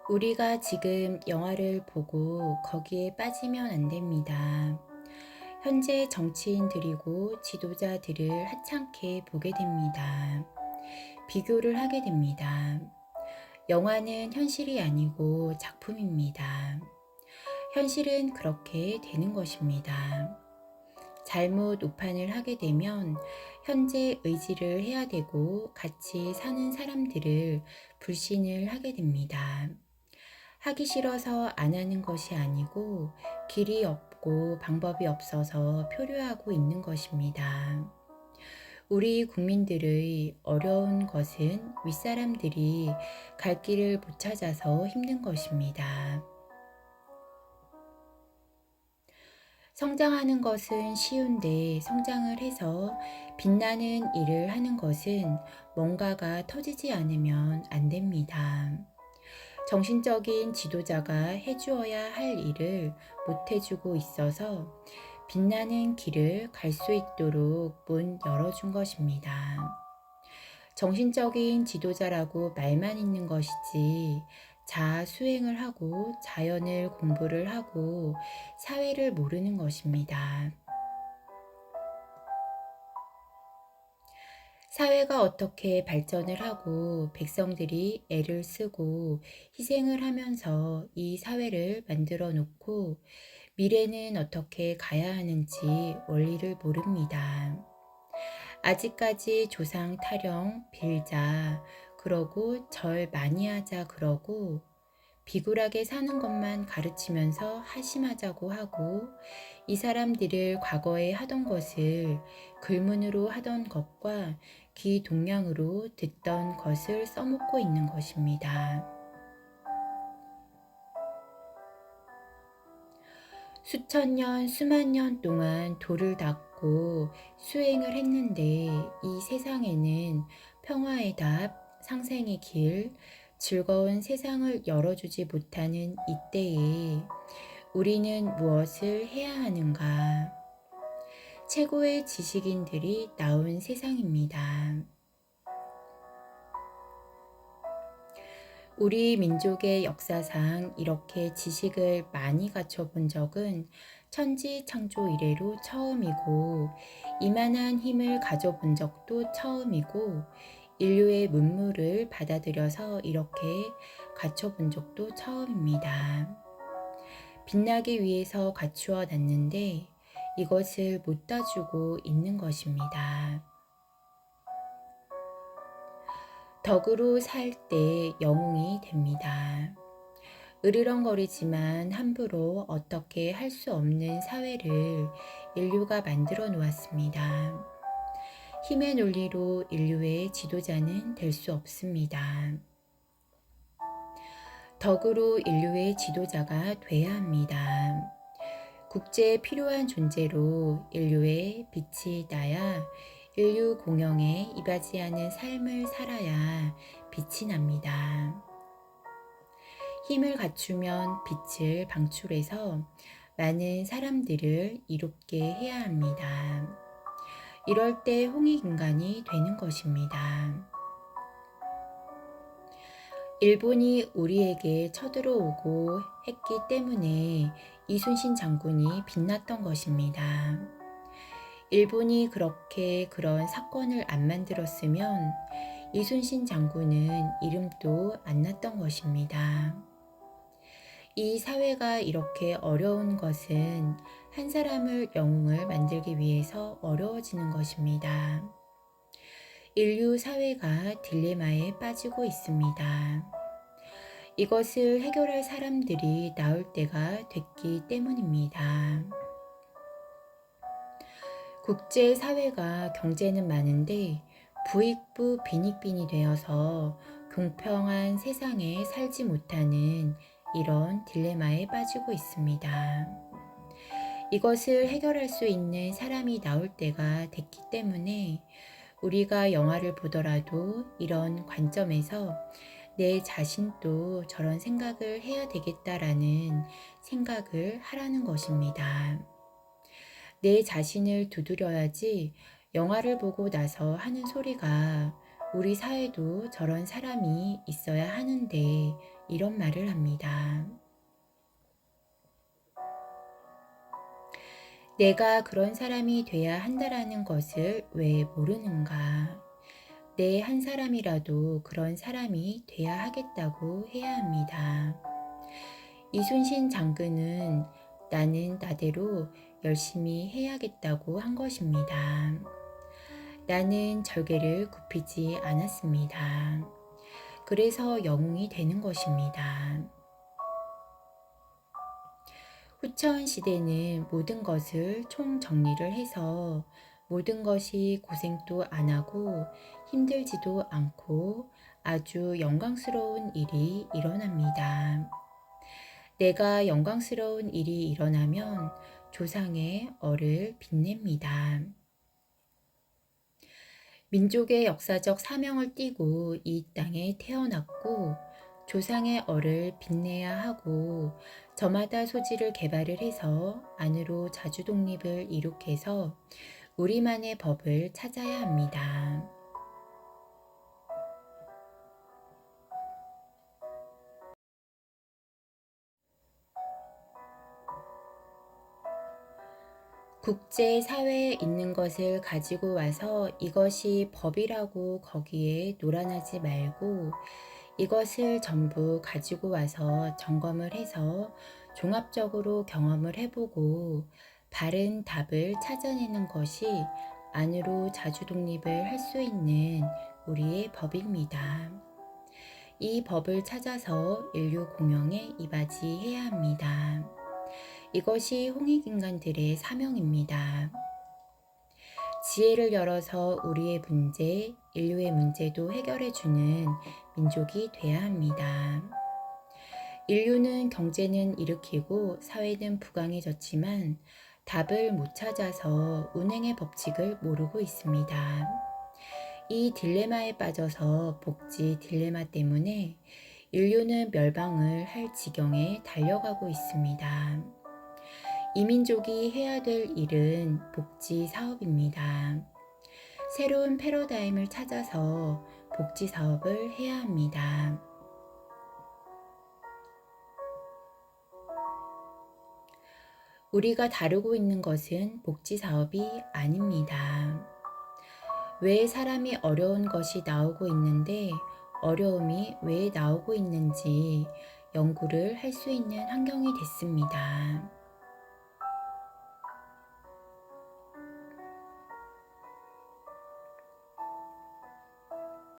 우리가 지금 영화를 보고 거기에 빠지면 안 됩니다. 현재 정치인들이고 지도자들을 하찮게 보게 됩니다. 비교를 하게 됩니다. 영화는 현실이 아니고 작품입니다. 현실은 그렇게 되는 것입니다. 잘못 오판을 하게 되면 현재 의지를 해야 되고 같이 사는 사람들을 불신을 하게 됩니다. 하기 싫어서 안 하는 것이 아니고 길이 없고 방법이 없어서 표류하고 있는 것입니다. 우리 국민들의 어려운 것은 윗사람들이 갈 길을 못 찾아서 힘든 것입니다. 성장하는 것은 쉬운데 성장을 해서 빛나는 일을 하는 것은 뭔가가 터지지 않으면 안 됩니다. 정신적인 지도자가 해주어야 할 일을 못 해주고 있어서 빛나는 길을 갈 수 있도록 문 열어준 것입니다. 정신적인 지도자라고 말만 있는 것이지 자아 수행을 하고 자연을 공부를 하고 사회를 모르는 것입니다. 사회가 어떻게 발전을 하고 백성들이 애를 쓰고 희생을 하면서 이 사회를 만들어 놓고 미래는 어떻게 가야 하는지 원리를 모릅니다. 아직까지 조상 타령 빌자 그러고 절 많이 하자 그러고 비굴하게 사는 것만 가르치면서 하심하자고 하고 이 사람들을 과거에 하던 것을 글문으로 하던 것과 귀 동량으로 듣던 것을 써먹고 있는 것입니다. 수천 년, 수만 년 동안 돌을 닦고 수행을 했는데 이 세상에는 평화의 답, 상생의 길, 즐거운 세상을 열어주지 못하는 이때에 우리는 무엇을 해야 하는가? 최고의 지식인들이 나온 세상입니다. 우리 민족의 역사상 이렇게 지식을 많이 갖춰본 적은 천지창조 이래로 처음이고 이만한 힘을 가져본 적도 처음이고 인류의 문물을 받아들여서 이렇게 갖춰본 적도 처음입니다. 빛나기 위해서 갖추어 놨는데 이것을 못 따주고 있는 것입니다. 덕으로 살 때 영웅이 됩니다. 으르렁거리지만 함부로 어떻게 할 수 없는 사회를 인류가 만들어 놓았습니다. 힘의 논리로 인류의 지도자는 될 수 없습니다. 덕으로 인류의 지도자가 돼야 합니다. 국제에 필요한 존재로 인류의 빛이 나야 인류 공영에 이바지하는 삶을 살아야 빛이 납니다. 힘을 갖추면 빛을 방출해서 많은 사람들을 이롭게 해야 합니다. 이럴 때 홍익인간이 되는 것입니다. 일본이 우리에게 쳐들어오고 했기 때문에 이순신 장군이 빛났던 것입니다. 일본이 그렇게 그런 사건을 안 만들었으면 이순신 장군은 이름도 안 났던 것입니다. 이 사회가 이렇게 어려운 것은 한 사람을 영웅을 만들기 위해서 어려워지는 것입니다. 인류 사회가 딜레마에 빠지고 있습니다. 이것을 해결할 사람들이 나올 때가 됐기 때문입니다. 국제사회가 경제는 많은데 부익부 빈익빈이 되어서 공평한 세상에 살지 못하는 이런 딜레마에 빠지고 있습니다. 이것을 해결할 수 있는 사람이 나올 때가 됐기 때문에 우리가 영화를 보더라도 이런 관점에서 내 자신도 저런 생각을 해야 되겠다라는 생각을 하라는 것입니다. 내 자신을 두드려야지 영화를 보고 나서 하는 소리가 우리 사회도 저런 사람이 있어야 하는데 이런 말을 합니다. 내가 그런 사람이 돼야 한다라는 것을 왜 모르는가? 내 한 사람이라도 그런 사람이 돼야 하겠다고 해야 합니다. 이순신 장군은 나는 나대로 열심히 해야겠다고 한 것입니다. 나는 절개를 굽히지 않았습니다. 그래서 영웅이 되는 것입니다. 후천 시대는 모든 것을 총정리를 해서 모든 것이 고생도 안 하고 힘들지도 않고 아주 영광스러운 일이 일어납니다. 내가 영광스러운 일이 일어나면 조상의 얼을 빛냅니다. 민족의 역사적 사명을 띠고 이 땅에 태어났고 조상의 얼을 빛내야 하고 저마다 소지를 개발을 해서 안으로 자주 독립을 이룩해서 우리만의 법을 찾아야 합니다. 국제사회에 있는 것을 가지고 와서 이것이 법이라고 거기에 놀아나지 말고 이것을 전부 가지고 와서 점검을 해서 종합적으로 경험을 해보고 바른 답을 찾아내는 것이 안으로 자주 독립을 할 수 있는 우리의 법입니다. 이 법을 찾아서 인류 공영에 이바지해야 합니다. 이것이 홍익인간들의 사명입니다. 지혜를 열어서 우리의 문제, 인류의 문제도 해결해주는 민족이 돼야 합니다. 인류는 경제는 일으키고 사회는 부강해졌지만 답을 못 찾아서 운행의 법칙을 모르고 있습니다. 이 딜레마에 빠져서 복지 딜레마 때문에 인류는 멸망을 할 지경에 달려가고 있습니다. 이 민족이 해야 될 일은 복지 사업입니다. 새로운 패러다임을 찾아서 복지 사업을 해야 합니다. 우리가 다루고 있는 것은 복지 사업이 아닙니다. 왜 사람이 어려운 것이 나오고 있는데 어려움이 왜 나오고 있는지 연구를 할 수 있는 환경이 됐습니다.